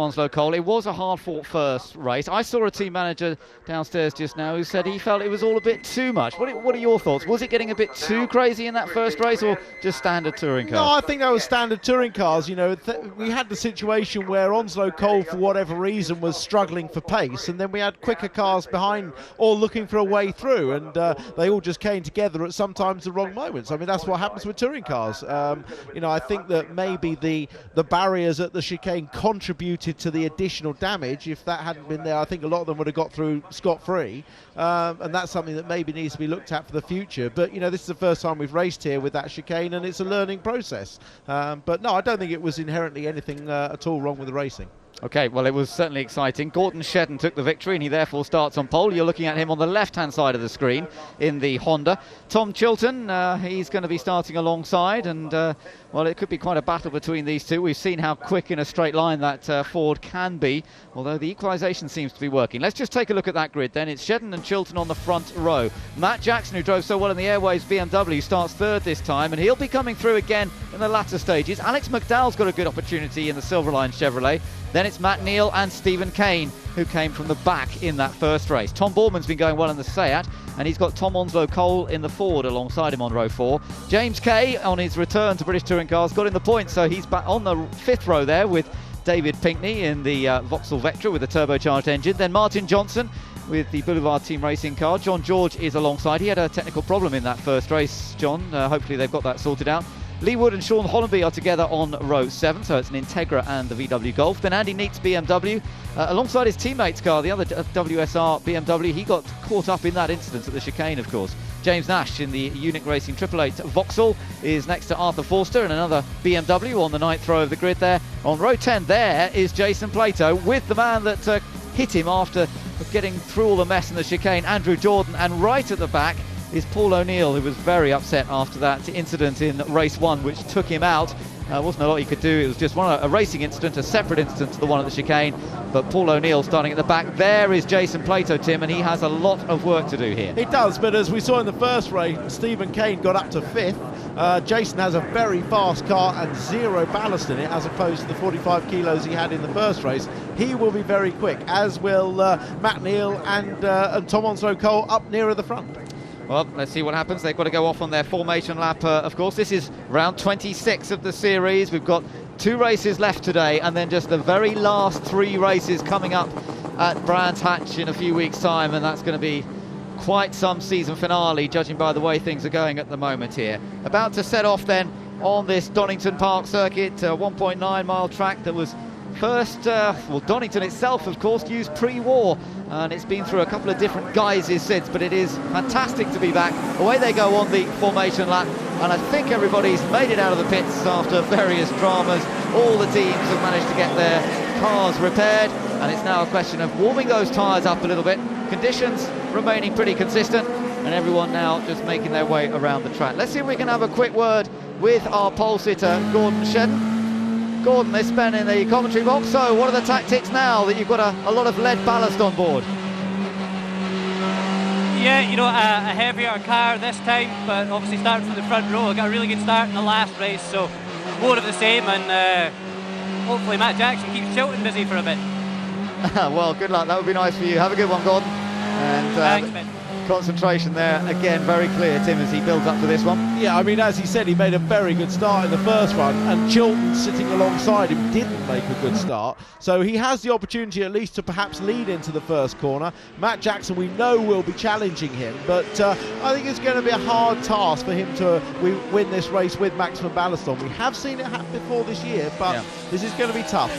Onslow Cole. It was a hard-fought first race. I saw a team manager downstairs just now who said he felt it was all a bit too much. What are your thoughts? Was it getting a bit too crazy in that first race, or just standard touring cars? No, I think that was standard touring cars. You know, we had the situation where Onslow Cole, for whatever reason, was struggling for pace, and then we had quicker cars behind, all looking for a way through, and they all just came together at sometimes the wrong moments. I mean, that's what happens with touring cars. You know, I think that maybe the barriers at the chicane contributed to the additional damage. If that hadn't been there, I think a lot of them would have got through scot-free, and that's something that maybe needs to be looked at for the future. But you know, this is the first time we've raced here with that chicane, and it's a learning process. But no, I don't think it was inherently anything at all wrong with the racing. Okay, well, it was certainly exciting. Gordon Shedden took the victory, and he therefore starts on pole. You're looking at him on the left-hand side of the screen in the Honda. Tom Chilton, he's going to be starting alongside, and, well, it could be quite a battle between these two. We've seen how quick in a straight line that Ford can be, although the equalisation seems to be working. Let's just take a look at that grid then. It's Shedden and Chilton on the front row. Matt Jackson, who drove so well in the Airways BMW, starts third this time, and he'll be coming through again in the latter stages. Alex McDowell's got a good opportunity in the Silverline Chevrolet. Then it's Matt Neal and Stephen Kane who came from the back in that first race. Tom Bourman's been going well in the Seat, and he's got Tom Onslow Cole in the Ford alongside him on row 4. James Kay, on his return to British Touring Cars, got in the points, so he's back on the 5th row there with David Pinkney in the Vauxhall Vectra with a turbocharged engine. Then Martin Johnson with the Boulevard Team Racing car. John George is alongside. He had a technical problem in that first race, John. Hopefully they've got that sorted out. Lee Wood and Sean Hollenby are together on row 7, so it's an Integra and the VW Golf. Then Andy Neate's BMW, alongside his teammate's car, the other WSR BMW. He got caught up in that incident at the chicane, of course. James Nash in the Unique Racing 888 Vauxhall is next to Arthur Forster and another BMW on the 9th row of the grid there. On row 10 there is Jason Plato with the man that hit him after getting through all the mess in the chicane, Andrew Jordan, and right at the back is Paul O'Neill, who was very upset after that incident in race 1, which took him out. Wasn't a lot he could do. It was just a racing incident, a separate incident to the one at the chicane. But Paul O'Neill starting at the back. There is Jason Plato, Tim, and he has a lot of work to do here. It does, but as we saw in the first race, Stephen Kane got up to 5th. Jason has a very fast car and 0 ballast in it, as opposed to the 45 kilos he had in the first race. He will be very quick, as will Matt Neal and Tom Onslow Cole up nearer the front. Well, let's see what happens. They've got to go off on their formation lap, of course. This is round 26 of the series. We've got 2 races left today, and then just the very last 3 races coming up at Brands Hatch in a few weeks' time, and that's going to be quite some season finale, judging by the way things are going at the moment here. About to set off then on this Donington Park circuit, 1.9 mile track that was first, well, Donington itself, of course, used pre-war, and it's been through a couple of different guises since, but it is fantastic to be back. Away they go on the formation lap, and I think everybody's made it out of the pits after various dramas. All the teams have managed to get their cars repaired, and it's now a question of warming those tyres up a little bit. Conditions remaining pretty consistent, and everyone now just making their way around the track. Let's see if we can have a quick word with our pole sitter, Gordon Shedden. Gordon, they spent in the commentary box. So what are the tactics now that you've got a lot of lead ballast on board? Yeah, you know, a heavier car this time, but obviously starting from the front row. I got a really good start in the last race, so more of the same, and hopefully Matt Jackson keeps Chilton busy for a bit. Well, good luck. That would be nice for you. Have a good one, Gordon. And thanks, Ben. Concentration there, again, very clear, Tim, as he builds up for this one. Yeah, I mean, as he said, he made a very good start in the first one, and Chilton sitting alongside him didn't make a good start. So he has the opportunity at least to perhaps lead into the first corner. Matt Jackson, we know, will be challenging him, but I think it's going to be a hard task for him to win this race with maximum ballast on. We have seen it happen before this year, but this is going to be tough.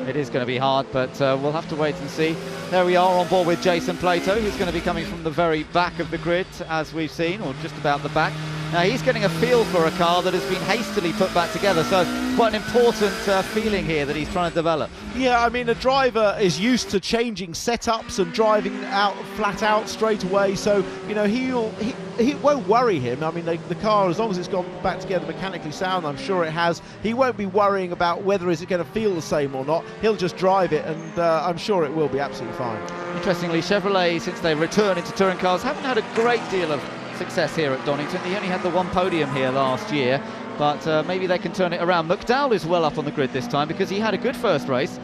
It is going to be hard, but we'll have to wait and see. There we are on board with Jason Plato, who's going to be coming from the very back of the grid, as we've seen, or just about the back. Now, he's getting a feel for a car that has been hastily put back together, so quite an important feeling here that he's trying to develop. Yeah, I mean, a driver is used to changing setups and driving out flat out straight away, so, you know, he won't worry him. I mean, the car, as long as it's gone back together mechanically sound, I'm sure it has, he won't be worrying about whether is it going to feel the same or not. He'll just drive it, and I'm sure it will be absolutely fine. Interestingly, Chevrolet, since they returned into touring cars, haven't had a great deal of success here at Donington. They only had the 1 podium here last year, but maybe they can turn it around. McDowell is well up on the grid this time because he had a good first race,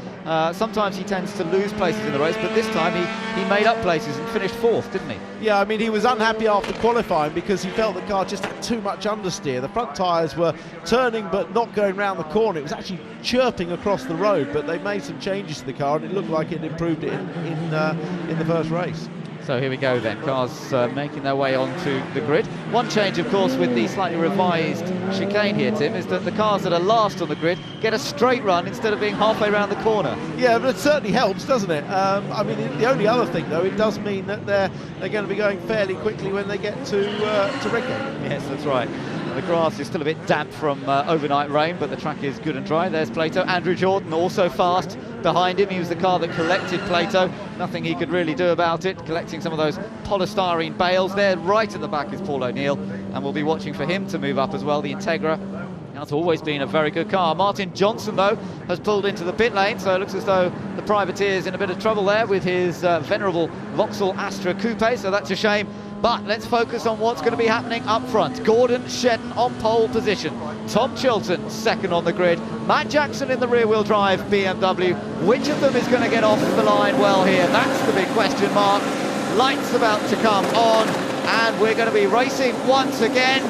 Sometimes he tends to lose places in the race, but this time he made up places and finished 4th, didn't he? Yeah, I mean, he was unhappy after qualifying because he felt the car just had too much understeer. The front tyres were turning but not going round the corner. It was actually chirping across the road, but they made some changes to the car and it looked like it improved it in the first race. So here we go then, cars making their way onto the grid. One change, of course, with the slightly revised chicane here, Tim, is that the cars that are last on the grid get a straight run instead of being halfway around the corner. Yeah, but it certainly helps, doesn't it? I mean, the only other thing, though, it does mean that they're going to be going fairly quickly when they get to Redgate. Yes, that's right. The grass is still a bit damp from overnight rain, but the track is good and dry. There's Plato. Andrew Jordan also fast behind him. He was the car that collected Plato. Nothing he could really do about it, collecting some of those polystyrene bales. There, right at the back, is Paul O'Neill, and we'll be watching for him to move up as well. The Integra has always been a very good car. Martin Johnson, though, has pulled into the pit lane, so it looks as though the privateer is in a bit of trouble there with his venerable Vauxhall Astra Coupe, so that's a shame. But let's focus on what's going to be happening up front. Gordon Shedden on pole position. Tom Chilton second on the grid. Matt Jackson in the rear-wheel drive BMW. Which of them is going to get off the line well here? That's the big question mark. Lights about to come on, and we're going to be racing once again.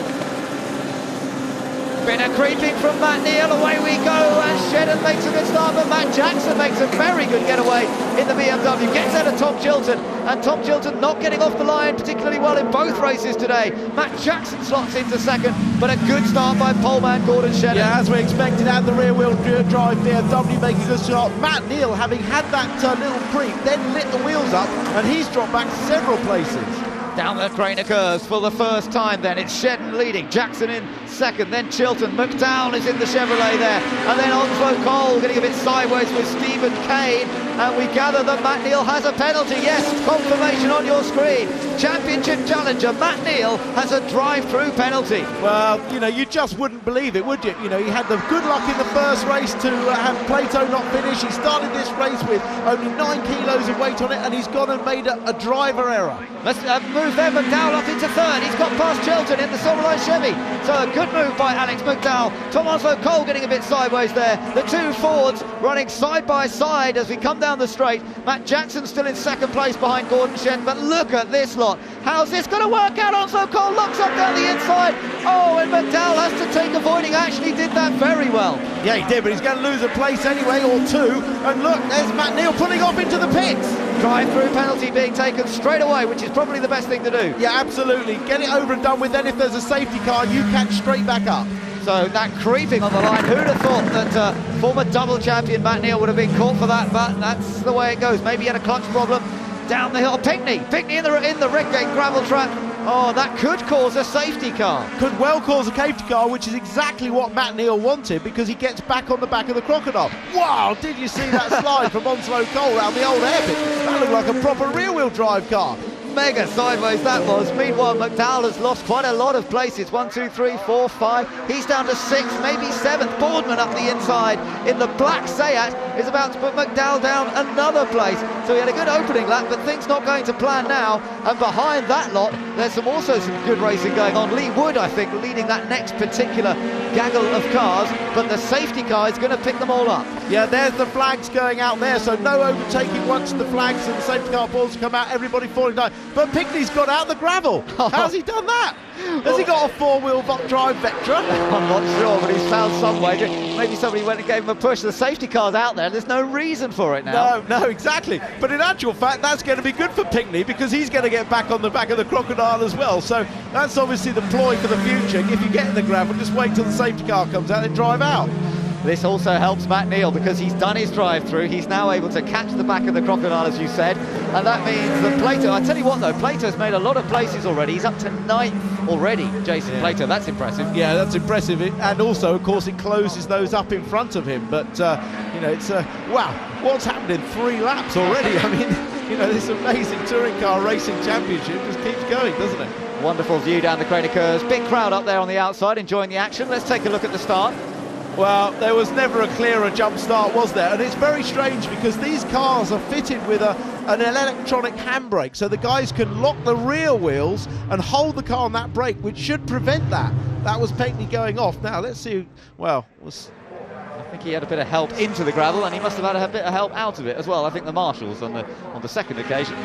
Bit of creeping from Matt Neal, away we go, and Shedden makes a good start, but Matt Jackson makes a very good getaway in the BMW, gets out of Tom Chilton, and Tom Chilton not getting off the line particularly well in both races today. Matt Jackson slots into second, but a good start by poleman Gordon Shedden. Yeah, as we expected, and the rear-wheel drive BMW making a good start. Matt Neal, having had that little creep, then lit the wheels up, and he's dropped back several places. Down the Craner curves for the first time then. It's Shedden leading, Jackson in second, then Chilton. McDowell is in the Chevrolet there. And then Onslow Cole getting a bit sideways with Stephen Kane. And we gather that Matt Neal has a penalty. Yes, confirmation on your screen. Championship challenger Matt Neal has a drive-through penalty. Well, you know, you just wouldn't believe it, would you? You know, he had the good luck in the first race to have Plato not finish. He started this race with only 9 kilos of weight on it, and he's gone and made a driver error. Let's move there, McDowell up into third. He's got past Chilton in the Silverline Chevy. So a good move by Alex McDowell. Tom Onslow Cole getting a bit sideways there. The two Fords running side by side as we come down the straight. Matt Jackson still in second place behind Gordon Shedden, but look at this lot. How's this going to work out? Onslow Cole locks up down the inside. Oh, and McDowell has to take avoiding. Actually did that very well. Yeah, he did, but he's going to lose a place anyway, or two. And look, there's Matt Neal pulling off into the pits. Drive-through penalty being taken straight away, which is probably the best thing to do. Yeah, absolutely. Get it over and done with. Then if there's a safety car, you catch straight back up. So that creeping on the line, who'd have thought that former double champion Matt Neal would have been caught for that, but that's the way it goes. Maybe he had a clutch problem down the hill. Pinkney in the Redgate gravel trap. Oh, that could cause a safety car. Could well cause a safety car, which is exactly what Matt Neal wanted, because he gets back on the back of the Crocodile. Wow, did you see that slide from Onslow Cole around the old airpit? That looked like a proper rear-wheel drive car. Mega sideways that was. Meanwhile, McDowell has lost quite a lot of places. 1, 2, 3, 4, 5. He's down to 6th, maybe 7th. Boardman up the inside in the black Seat is about to put McDowell down another place. So he had a good opening lap, but things not going to plan now. And behind that lot, there's also some good racing going on. Lee Wood, I think, leading that next particular gaggle of cars, but the safety car is going to pick them all up. Yeah, there's the flags going out there, so no overtaking once the flags and the safety car balls come out, everybody falling down. But Pinkney's got out the gravel. How's he done that? Has he got a four-wheel drive Vectra? I'm not sure, but he's found some way. Maybe somebody went and gave him a push. The safety car's out there. There's no reason for it now. No, exactly. But in actual fact, that's going to be good for Pinkney, because he's going to get back on the back of the Crocodile as well. So that's obviously the ploy for the future. If you get in the gravel, just wait till the safety car comes out and drive out. This also helps Matt Neal, because he's done his drive-through. He's now able to catch the back of the Crocodile, as you said. And that means that Plato, I tell you what though, Plato's made a lot of places already. He's up to 9th already, Jason. Yeah. Plato, that's impressive. Yeah, that's impressive. And also, of course, it closes those up in front of him. But, you know, it's, wow, what's happened in 3 laps already? I mean, you know, this amazing touring car racing championship just keeps going, doesn't it? Wonderful view down the Craner curves. Big crowd up there on the outside enjoying the action. Let's take a look at the start. Well, there was never a clearer jump start, was there? And it's very strange, because these cars are fitted with an electronic handbrake, so the guys can lock the rear wheels and hold the car on that brake, which should prevent that. That was Pinkney going off. Now, let's see. Well, I think he had a bit of help into the gravel, and he must have had a bit of help out of it as well. I think the marshals on the second occasion.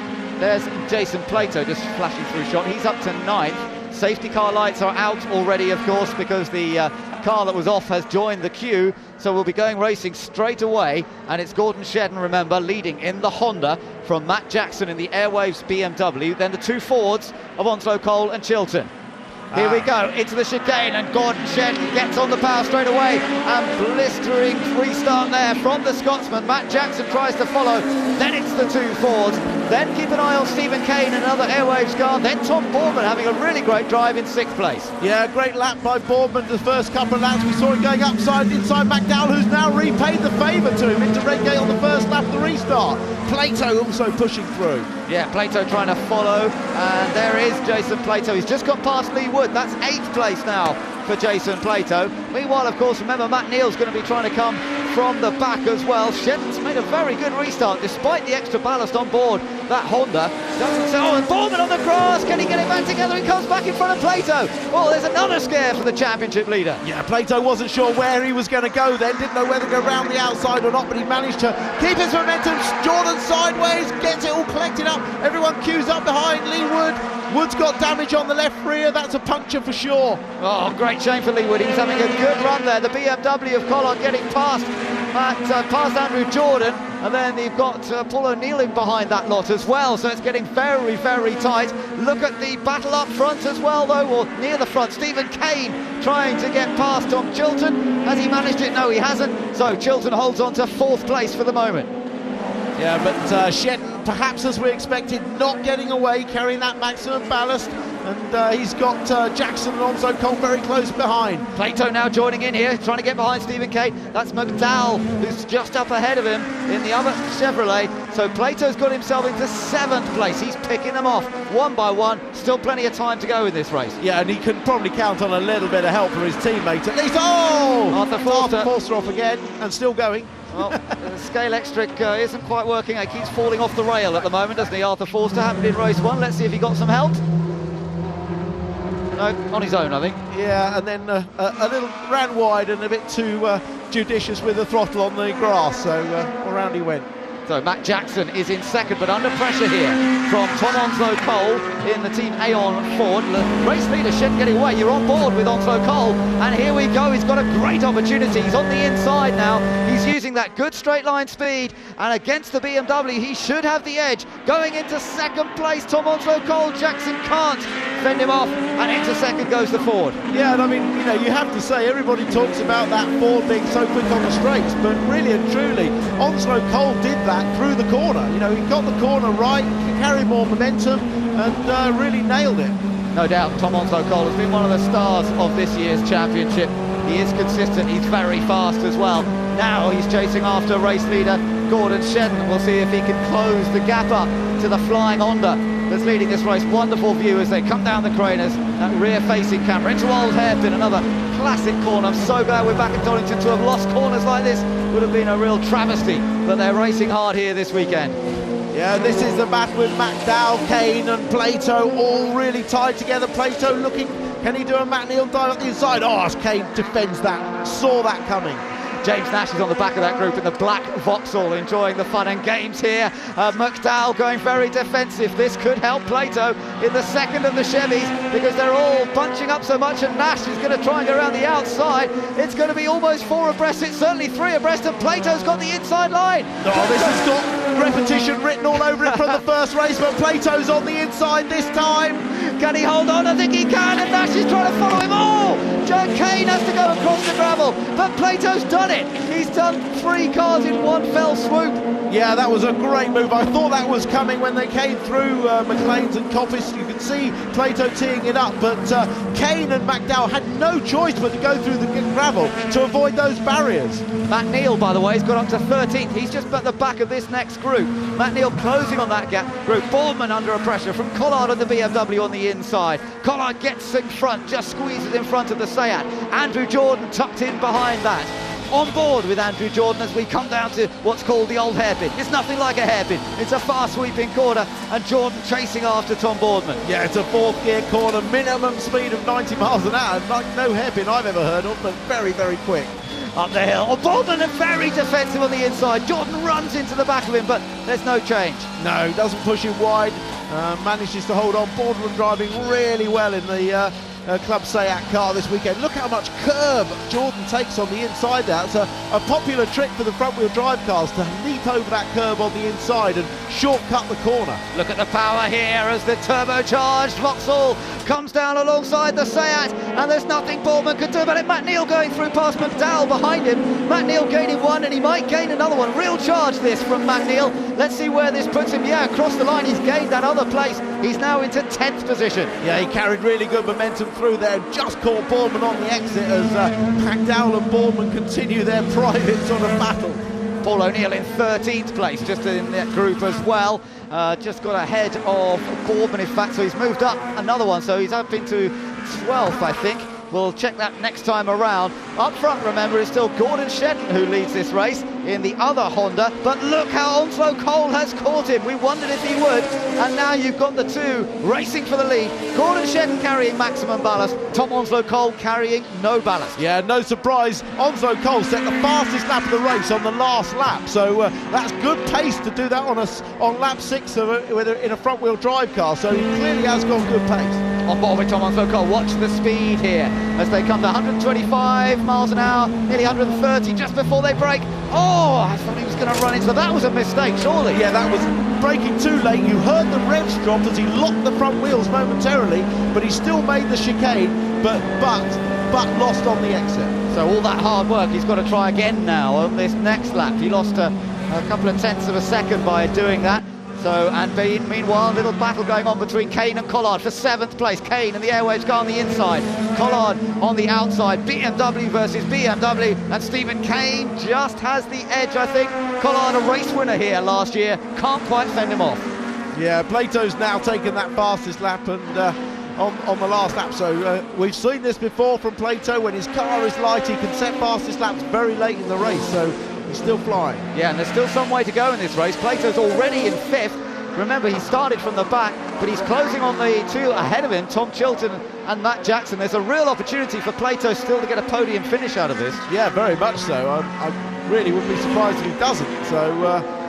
There's Jason Plato just flashing through shot. He's up to 9th. Safety car lights are out already, of course, because the car that was off has joined the queue. So we'll be going racing straight away, and it's Gordon Shedden, remember, leading in the Honda from Matt Jackson in the Airwaves BMW. Then the 2 Fords of Onslow Cole and Chilton. Here we go, into the chicane, and Gordon Shedden gets on the power straight away, and blistering restart there from the Scotsman. Matt Jackson tries to follow, then it's the 2 Fords, then keep an eye on Stephen Kane, another Airwaves car, then Tom Boardman having a really great drive in 6th place. Yeah, great lap by Boardman the first couple of laps. We saw him going inside McDowell, who's now repaid the favour to him into Redgate on the first lap of the restart. Plato also pushing through. Yeah, Plato trying to follow, and there is Jason Plato. He's just got past Lee Wood. That's 8th place now for Jason Plato. Meanwhile, of course, remember, Matt Neal's going to be trying to come from the back as well. Shedden's made a very good restart despite the extra ballast on board that Honda. Doesn't say, oh, and Boardman on the grass. Can he get it back together? He comes back in front of Plato. Oh, there's another scare for the championship leader. Yeah, Plato wasn't sure where he was going to go then, didn't know whether to go round the outside or not, but he managed to keep his momentum. Jordan sideways, gets it all collected up. Everyone queues up behind Lee Wood. Wood's got damage on the left rear. That's a puncture for sure. Oh, great shame for Lee Wood. He's having a good run there. The BMW of Collard getting past Andrew Jordan, and then you've got Paul O'Neill in behind that lot as well, so it's getting very, very tight. Look at the battle up front as well, though, or near the front. Stephen Kane trying to get past Tom Chilton. Has he managed it? No, he hasn't. So Chilton holds on to 4th place for the moment. Yeah, but Shedden, perhaps as we expected, not getting away, carrying that maximum ballast, and he's got Jackson and Onslow Cole very close behind. Plato now joining in here, trying to get behind Stephen Kane. That's McDowell, who's just up ahead of him in the other Chevrolet. So Plato's got himself into 7th place. He's picking them off one by one. Still plenty of time to go in this race. Yeah, and he can probably count on a little bit of help from his teammates at least. Oh! Arthur Forster off again, and still going. Well, the scale extric isn't quite working. He keeps falling off the rail at the moment, doesn't he, Arthur Forster? Happened in race 1. Let's see if he got some help. No, on his own, I think. Yeah, and then a little ran wide and a bit too judicious with the throttle on the grass, so around he went. So Matt Jackson is in 2nd, but under pressure here from Tom Onslow Cole in the Team Aon Ford. The race leader Shedden getting away. You're on board with Onslow Cole, and here we go. He's got a great opportunity. He's on the inside now. He's using that good straight line speed, and against the BMW, he should have the edge. Going into 2nd place, Tom Onslow Cole. Jackson can't fend him off, and into 2nd goes the Ford. Yeah, and I mean, you know, you have to say, everybody talks about that Ford being so quick on the straights, but really and truly, Onslow Cole did that through the corner. You know, he got the corner right, carried more momentum, and really nailed it. No doubt, Tom Onslow Cole has been one of the stars of this year's championship. He is consistent, he's very fast as well. Now he's chasing after race leader Gordon Shedden. We'll see if he can close the gap up to the flying Honda that's leading this race. Wonderful view as they come down the Craners, that rear-facing camera into Old Hairpin, another classic corner. I'm so glad we're back at Donington. To have lost corners like this would have been a real travesty, but they're racing hard here this weekend. Yeah, this is the battle with McDowell, Kane and Plato all really tied together. Plato looking, can he do a Matt Neal dive at the inside? Oh, as Kane defends that, saw that coming. James Nash is on the back of that group in the black Vauxhall, enjoying the fun and games here. McDowell going very defensive. This could help Plato in the 2nd of the Chevys, because they're all bunching up so much, and Nash is going to try and go around the outside. It's going to be almost 4 abreast. It's certainly 3 abreast, and Plato's got the inside line. Oh, this has got repetition written all over it from the first race, but Plato's on the inside this time. Can he hold on? I think he can, and Nash is trying to follow him. Oh, Joe Kane has to go across the gravel, but Plato's done it. He's done 3 cars in one fell swoop. Yeah, that was a great move. I thought that was coming when they came through McLean's and Coppice. You could see Plato teeing it up, but Kane and McDowell had no choice but to go through the gravel to avoid those barriers. Matt Neal, by the way, has got up to 13th. He's just at the back of this next group. Matt Neal closing on that group. Boardman under a pressure from Collard and the BMW on the inside. Collard gets in front, just squeezes in front of the Seat. Andrew Jordan tucked in behind that. On board with Andrew Jordan as we come down to what's called the Old Hairpin. It's nothing like a hairpin. It's a fast sweeping corner, and Jordan chasing after Tom Boardman. Yeah, it's a 4th gear corner, minimum speed of 90 miles an hour. Like no hairpin I've ever heard of, but very, very quick. up the hill. Oh, Boardman are very defensive on the inside. Jordan runs into the back of him, but there's no change. No, doesn't push it wide, manages to hold on. Boardman driving really well in the Club Seat car this weekend. Look how much curve Jordan takes on the inside there. It's a popular trick for the front wheel drive cars to leap over that curve on the inside and shortcut the corner. Look at the power here as the turbocharged Vauxhall comes down alongside the Seat, and there's nothing Boardman could do about it. Matt Neal going through past McDowell behind him. Matt Neal gaining one, and he might gain another one. Real charge this from Matt Neal. Let's see where this puts him. Yeah, across the line, he's gained that other place. He's now into 10th position. Yeah, he carried really good momentum through there, just caught Boardman on the exit as McDowell and Boardman continue their private sort of battle. Paul O'Neill in 13th place, just in that group as well. Just got ahead of Boardman, in fact, so he's moved up another one, so he's up into 12th, I think. We'll check that next time around. Up front, remember, it's still Gordon Shedden who leads this race in the other Honda, but look how Onslow Cole has caught him. We wondered if he would, and now you've got the two racing for the lead. Gordon Shedden carrying maximum ballast, Tom Onslow Cole carrying no ballast. Yeah, no surprise, Onslow Cole set the fastest lap of the race on the last lap, so that's good pace to do that on lap 6 in a front wheel drive car, so he clearly has got good pace. On board with Tom Onslow Cole. Watch the speed here as they come to 125 miles an hour, nearly 130 just before they brake. Oh, I thought he was going to run into that. Was a mistake, surely. Yeah, that was braking too late. You heard the revs drop as he locked the front wheels momentarily, but he still made the chicane, but lost on the exit. So all that hard work, he's got to try again now on this next lap. He lost a couple of tenths of a second by doing that. So, and meanwhile, a little battle going on between Kane and Collard for 7th place. Kane and the Airwaves car on the inside, Collard on the outside. BMW versus BMW, and Stephen Kane just has the edge, I think. Collard, a race winner here last year, can't quite fend him off. Yeah, Plato's now taken that fastest lap and on the last lap, so we've seen this before from Plato. When his car is light, he can set fastest laps very late in the race, so he's still flying. Yeah, and there's still some way to go in this race. Plato's already in 5th. Remember, he started from the back, but he's closing on the two ahead of him, Tom Chilton and Matt Jackson. There's a real opportunity for Plato still to get a podium finish out of this. Yeah, very much so. I really wouldn't be surprised if he doesn't. So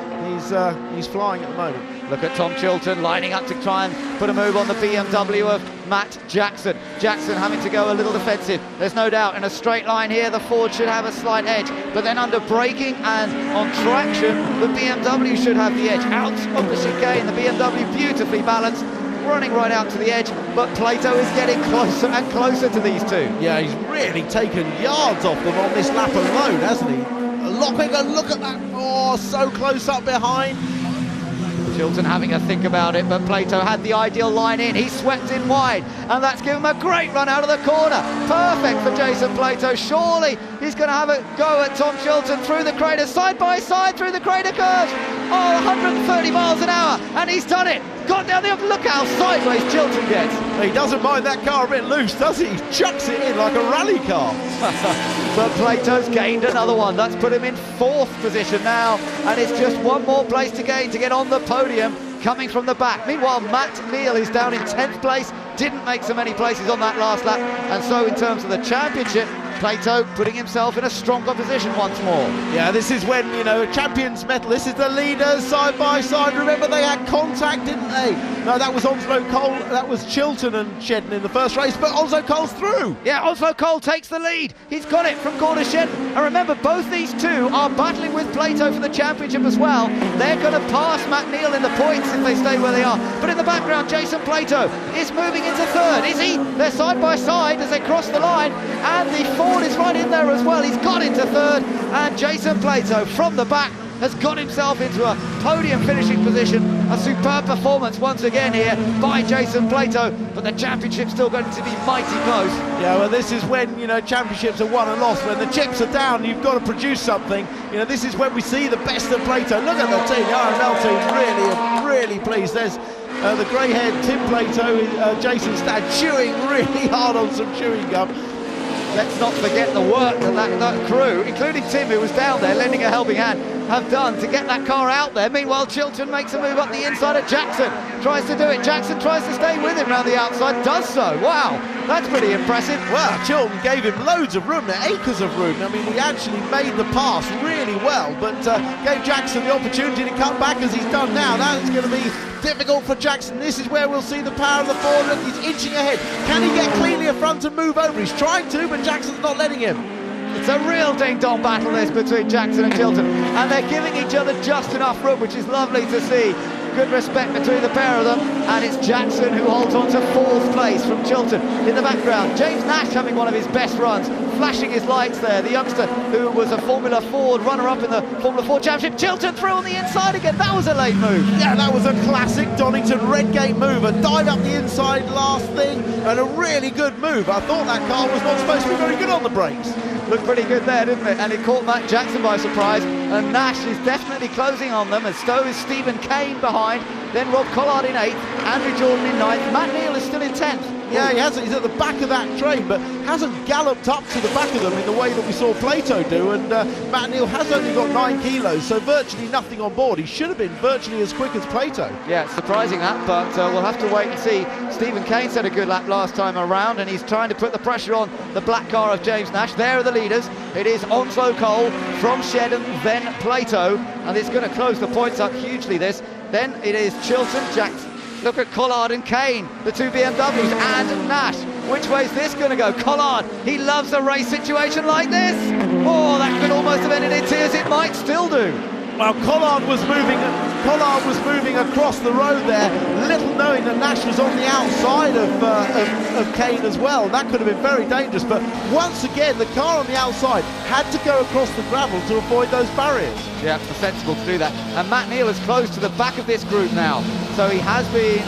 he's flying at the moment. Look at Tom Chilton lining up to try and put a move on the BMW of Matt Jackson. Jackson having to go a little defensive. There's no doubt in a straight line here the Ford should have a slight edge, but then under braking and on traction the BMW should have the edge. Out of the chicane, the BMW beautifully balanced, running right out to the edge, but Plato is getting closer and closer to these two. Yeah, he's really taken yards off them on this lap alone, hasn't he? Lopping a look at that. Oh, so close up behind. Chilton having a think about it, but Plato had the ideal line in. He swept in wide, and that's given him a great run out of the corner. Perfect for Jason Plato. Surely he's going to have a go at Tom Chilton through the crater, side by side through the crater curves. Oh, 130 miles an hour, and he's done it. Got down the look how sideways Chilton gets. He doesn't mind that car a bit loose, does he? He chucks it in like a rally car. But Plato's gained another one. That's put him in 4th position now, and it's just one more place to gain to get on the podium coming from the back. Meanwhile, Matt Neal is down in 10th place, didn't make so many places on that last lap, and so in terms of the championship, Plato putting himself in a stronger position once more. Yeah, this is when, you know, champions medal. This is the leaders side by side. Remember, they had contact, didn't they? No, that was Onslow Cole, that was Chilton and Shedden in the first race, but Onslow Cole's through. Yeah, Onslow Cole takes the lead. He's got it from Gordon Shedden. And remember, both these two are battling with Plato for the championship as well. They're going to pass Matt Neal in the points if they stay where they are. But in the background, Jason Plato is moving into 3rd. Is he? They're side by side as they cross the line, and the Ford is right in there as well. He's got into 3rd, and Jason Plato from the back has got himself into a podium finishing position. A superb performance once again here by Jason Plato, but the championship's still going to be mighty close. Yeah, well, this is when, you know, championships are won and lost. When the chips are down, you've got to produce something. You know, this is when we see the best of Plato. Look at the team, the RML team, really pleased. There's the grey-haired Tim Plato, Jason Stad, chewing really hard on some chewing gum. Let's not forget the work that crew, including Tim, who was down there lending a helping hand, have done to get that car out there. Meanwhile, Chilton makes a move up the inside of Jackson, tries to do it. Jackson tries to stay with him around the outside, does so. Wow, That's pretty impressive. Well, Chilton gave him loads of room, acres of room. I mean, he actually made the pass really well, but gave Jackson the opportunity to cut back as he's done now. That is going to be difficult for Jackson. This is where we'll see the power of the forward. He's inching ahead. Can he get cleanly in front and move over? He's trying to, but Jackson's not letting him. It's a real ding-dong battle this between Jackson and Chilton, and they're giving each other just enough room, which is lovely to see. Good respect between the pair of them, and it's Jackson who holds on to 4th place from Chilton. In the background, James Nash having one of his best runs, flashing his lights there, the youngster who was a Formula Ford runner-up in the Formula 4 Championship. Chilton through on the inside again. That was a late move. Yeah, that was a classic Donington Redgate move, a dive up the inside last thing, and a really good move. I thought that car was not supposed to be very good on the brakes. Looked pretty good there, didn't it? And it caught Matt Jackson by surprise, and Nash is definitely closing on them, as so is Stephen Kane behind, then Rob Collard in 8th, Andrew Jordan in 9th, Matt Neal is still in 10th. Yeah, he hasn't. He's at the back of that train, but hasn't galloped up to the back of them in the way that we saw Plato do. And Matt Neal has only got 9 kilos, so virtually nothing on board. He should have been virtually as quick as Plato. Yeah, it's surprising that, but we'll have to wait and see. Stephen Kane had a good lap last time around, and he's trying to put the pressure on the black car of James Nash. There are the leaders. It is Onslow Cole from Shedden, then Plato, and it's going to close the points up hugely, this. Then it is Chilton, Jackson. Look at Collard and Kane, the 2 BMWs, and Nash. Which way is this going to go? Collard, he loves a race situation like this. Oh, that could almost have ended in tears. It might still do. Well, Collard was moving across the road there, little knowing that Nash was on the outside of Kane as well. That could have been very dangerous, but once again the car on the outside had to go across the gravel to avoid those barriers. Yeah, it's sensible to do that. And Matt Neal is close to the back of this group now, so he has been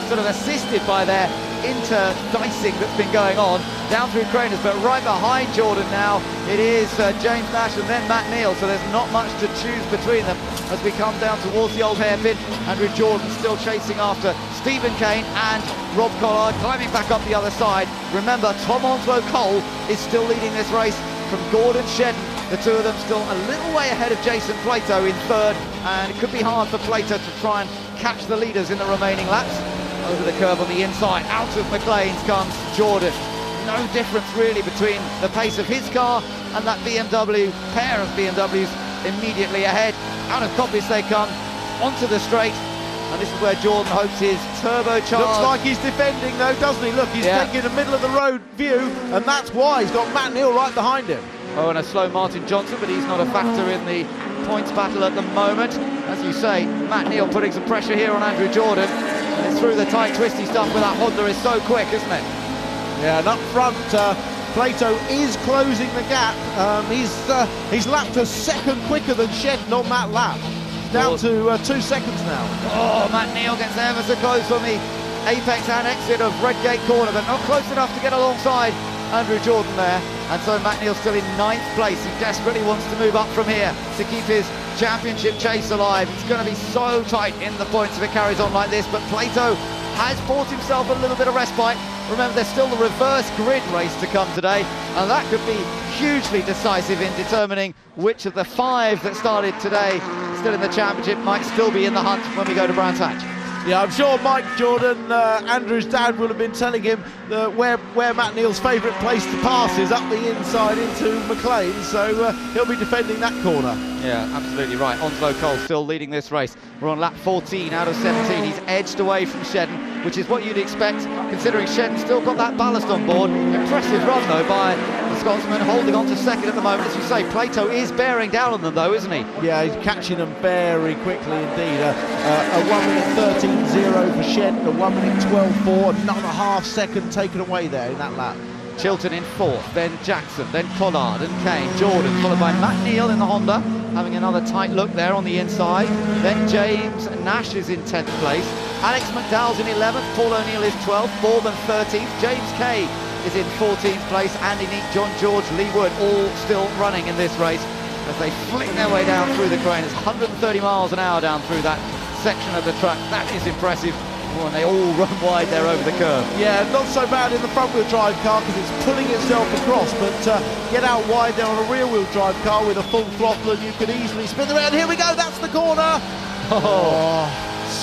sort of assisted by their interdicing that's been going on down through Craners, but right behind Jordan now it is James Nash and then Matt Neal, so there's not much to choose between them as we come down towards the old hairpin. Andrew Jordan still chasing after Stephen Kane and Rob Collard climbing back up the other side. Remember, Tom Onslow Cole is still leading this race from Gordon Shedden. The two of them still a little way ahead of Jason Plato in 3rd, and it could be hard for Plato to try and catch the leaders in the remaining laps. Over the curve on the inside, out of McLean's comes Jordan. No difference really between the pace of his car and that BMW, pair of BMWs immediately ahead. Out of Coppice they come, onto the straight, and this is where Jordan hopes his turbocharged... Looks like he's defending though, doesn't he? Look, he's taking a middle of the road view, and that's why he's got Matt Neal right behind him. Oh, and a slow Martin Johnson, but he's not a factor in the points battle at the moment. As you say, Matt Neal putting some pressure here on Andrew Jordan. And it's through the tight, twisty stuff with that Honda is so quick, isn't it? Yeah, and up front, Plato is closing the gap. He's lapped a second quicker than Shedden on that lap. Down to 2 seconds now. Oh, Matt Neal gets ever so close from the apex and exit of Redgate corner, but not close enough to get alongside Andrew Jordan there. And so Matt Neal's still in 9th place. He desperately wants to move up from here to keep his championship chase alive. It's going to be so tight in the points if it carries on like this, but Plato has bought himself a little bit of respite. Remember, there's still the reverse grid race to come today, and that could be hugely decisive in determining which of the 5 that started today still in the championship might still be in the hunt when we go to Brands Hatch. Yeah, I'm sure Mike Jordan, Andrew's dad, will have been telling him where Matt Neal's favourite place to pass is, up the inside into McLean, so he'll be defending that corner. Yeah, absolutely right. Onslow Cole still leading this race. We're on lap 14 out of 17. He's edged away from Shedden, which is what you'd expect, considering Shedden's still got that ballast on board. Impressive run, though, by the Scotsman, holding on to 2nd at the moment. As you say, Plato is bearing down on them, though, isn't he? Yeah, he's catching them very quickly indeed. A 1 minute 13.0 for Shedden, a 1 minute 12.4, another half second taken away there in that lap. Chilton in 4th, then Jackson, then Collard and Kane. Jordan followed by Matt Neal in the Honda, having another tight look there on the inside. Then James Nash is in 10th place. Alex McDowell's in 11th, Paul O'Neill is 12th, Bourbon 13th. James Kay is in 14th place. Andy Neat, John George, Lee Wood, all still running in this race as they flick their way down through the crane. It's 130 miles an hour down through that section of the track. That is impressive. Oh, and they all run wide there over the curve. Yeah, not so bad in the front-wheel drive car because it's pulling itself across, but get out wide there on a rear-wheel drive car with a full throttle and you could easily spin around. Here we go, that's the corner. Oh,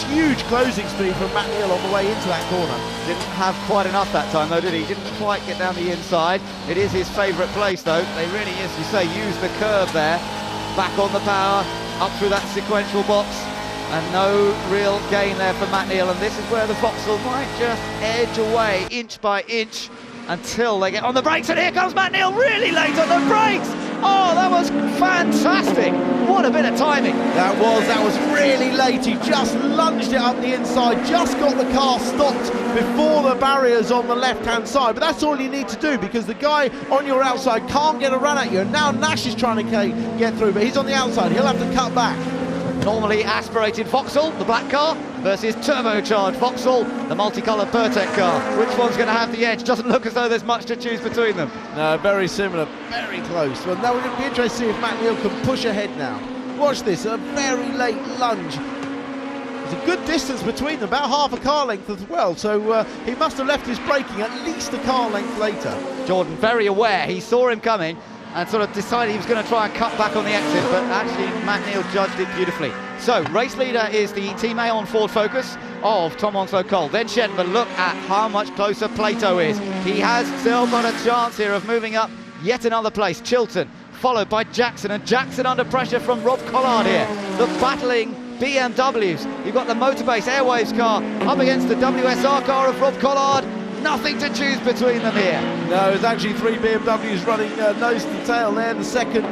huge closing speed from Matt Neal on the way into that corner. Didn't have quite enough that time though, did he? Didn't quite get down the inside. It is his favourite place though. They really, as you say, use the curve there. Back on the power, up through that sequential box, and no real gain there for Matt Neal. And this is where the Vauxhall might just edge away inch by inch until they get on the brakes. And here comes Matt Neal really late on the brakes. Oh, that was fantastic. What a bit of timing. That was really late. He just lunged it up the inside, just got the car stopped before the barriers on the left-hand side. But that's all you need to do, because the guy on your outside can't get a run at you. And now Nash is trying to get through, but he's on the outside. He'll have to cut back. Normally aspirated Vauxhall, the black car, versus turbocharged Vauxhall, the multicoloured Pertec car. Which one's going to have the edge? Doesn't look as though there's much to choose between them. No, very similar, very close. Well, now it'll be interesting to see if Matt Neal can push ahead now. Watch this, a very late lunge. There's a good distance between them, about half a car length as well, so he must have left his braking at least a car length later. Jordan very aware, he saw him coming and sort of decided he was going to try and cut back on the exit, but actually Matt Neal judged it beautifully. So, race leader is the Team A on Ford Focus of Tom Onslow Cole. Then Shedman, look at how much closer Plato is. He has still got a chance here of moving up yet another place. Chilton, followed by Jackson, and Jackson under pressure from Rob Collard here. The battling BMWs. You've got the Motorbase Airwaves car up against the WSR car of Rob Collard. Nothing to choose between them here. No, it's actually three BMWs running nose to tail there. The second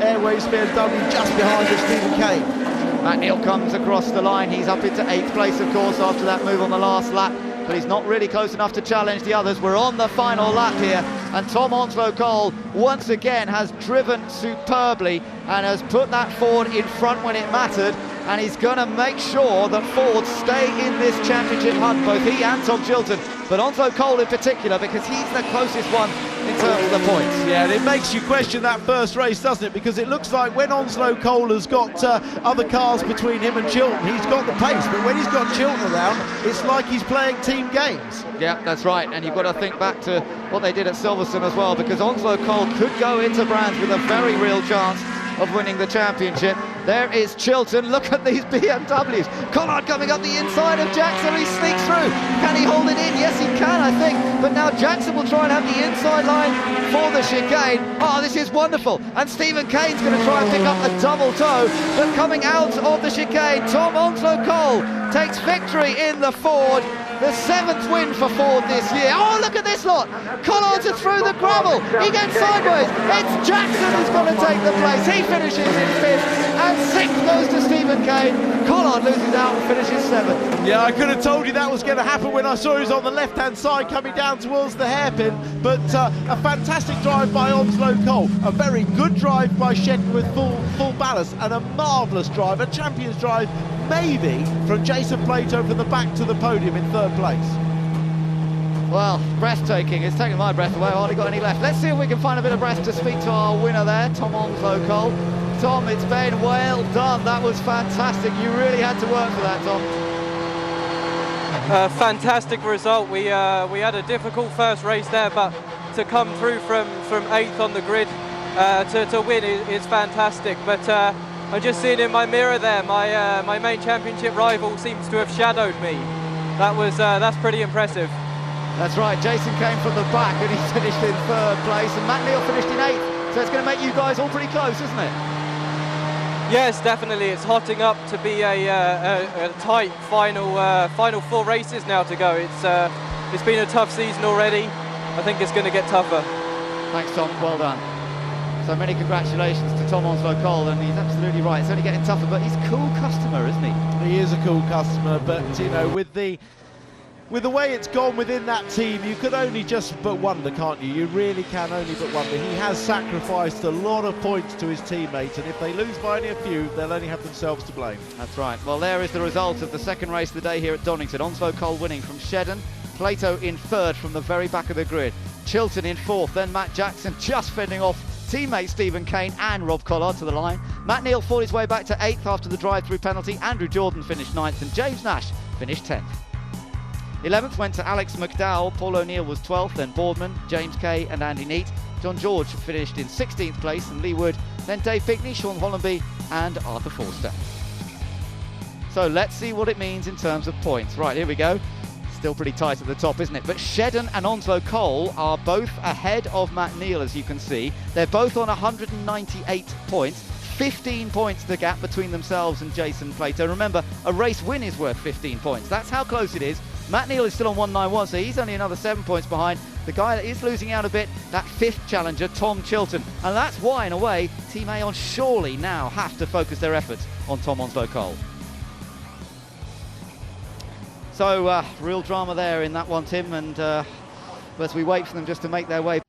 Airways BMW just behind of Stephen Kane. Matt Neal comes across the line. He's up into 8th place, of course, after that move on the last lap, but he's not really close enough to challenge the others. We're on the final lap here, and Tom Onslow Cole once again has driven superbly and has put that Ford in front when it mattered, and he's going to make sure that Ford stay in this championship hunt, both he and Tom Chilton, but Onslow Cole in particular, because he's the closest one in terms of the points. Yeah, and it makes you question that first race, doesn't it? Because it looks like when Onslow Cole has got other cars between him and Chilton, he's got the pace, but when he's got Chilton around, it's like he's playing team games. Yeah, that's right, and you've got to think back to what they did at Silverstone as well, because Onslow Cole could go into Brands with a very real chance of winning the championship. There is Chilton. Look at these BMWs. Collard coming up the inside of Jackson. He sneaks through. Can he hold it in? Yes, he can, I think. But now Jackson will try and have the inside line for the chicane. Oh, this is wonderful. And Stephen Kane's going to try and pick up a double toe. But coming out of the chicane, Tom Onslow Cole takes victory in the Ford. The 7th win for Ford this year. Oh, look at this lot. Collards are through the gravel. He gets sideways. It's Jackson who's going to take the place. He finishes in 5th, and 6th goes to Stephen Kane. Collard loses out and finishes 7th. Yeah, I could have told you that was going to happen when I saw he was on the left-hand side coming down towards the hairpin, but a fantastic drive by Onslow Cole. A very good drive by Shedden with full ballast, and a marvellous drive, a champion's drive, maybe, from Jason Plato from the back to the podium in 3rd place. Well, breathtaking. It's taken my breath away. I hardly got any left. Let's see if we can find a bit of breath to speak to our winner there, Tom Onslow Cole. Tom, it's been well done. That was fantastic. You really had to work for that, Tom. Fantastic result. We had a difficult first race there, but to come through from 8th on the grid to win is fantastic. But I'm just seeing in my mirror there, my main championship rival seems to have shadowed me. That's pretty impressive. That's right, Jason came from the back and he finished in 3rd place, and Matt Neal finished in 8th, so it's going to make you guys all pretty close, isn't it? Yes, definitely. It's hotting up to be a tight final 4 races now to go. It's been a tough season already. I think it's going to get tougher. Thanks, Tom. Well done. So many congratulations to Tom Onslow Cole, and he's absolutely right. It's only getting tougher, but he's a cool customer, isn't he? He is a cool customer, but you know, with the way it's gone within that team, you could only just but wonder, can't you? You really can only but wonder. He has sacrificed a lot of points to his teammates, and if they lose by only a few, they'll only have themselves to blame. That's right. Well, there is the result of the 2nd race of the day here at Donington. Onslow Cole winning from Shedden, Plato in 3rd from the very back of the grid, Chilton in 4th, then Matt Jackson just fending off teammate Stephen Kane and Rob Collard to the line. Matt Neal fought his way back to 8th after the drive-through penalty. Andrew Jordan finished 9th, and James Nash finished 10th. 11th went to Alex McDowell. Paul O'Neill was 12th, then Boardman, James Kay and Andy Neat. John George finished in 16th place, and Lee Wood, then Dave Pickney, Sean Hollenby and Arthur Forster. So let's see what it means in terms of points. Right, here we go. Still pretty tight at the top, isn't it? But Shedden and Onslow Cole are both ahead of Matt Neal, as you can see. They're both on 198 points. 15 points the gap between themselves and Jason Plato. Remember, a race win is worth 15 points. That's how close it is. Matt Neal is still on 191, so he's only another 7 points behind. The guy that is losing out a bit, that 5th challenger, Tom Chilton. And that's why, in a way, Team Aon surely now have to focus their efforts on Tom Onslow Cole. So, real drama there in that one, Tim, and as we wait for them just to make their way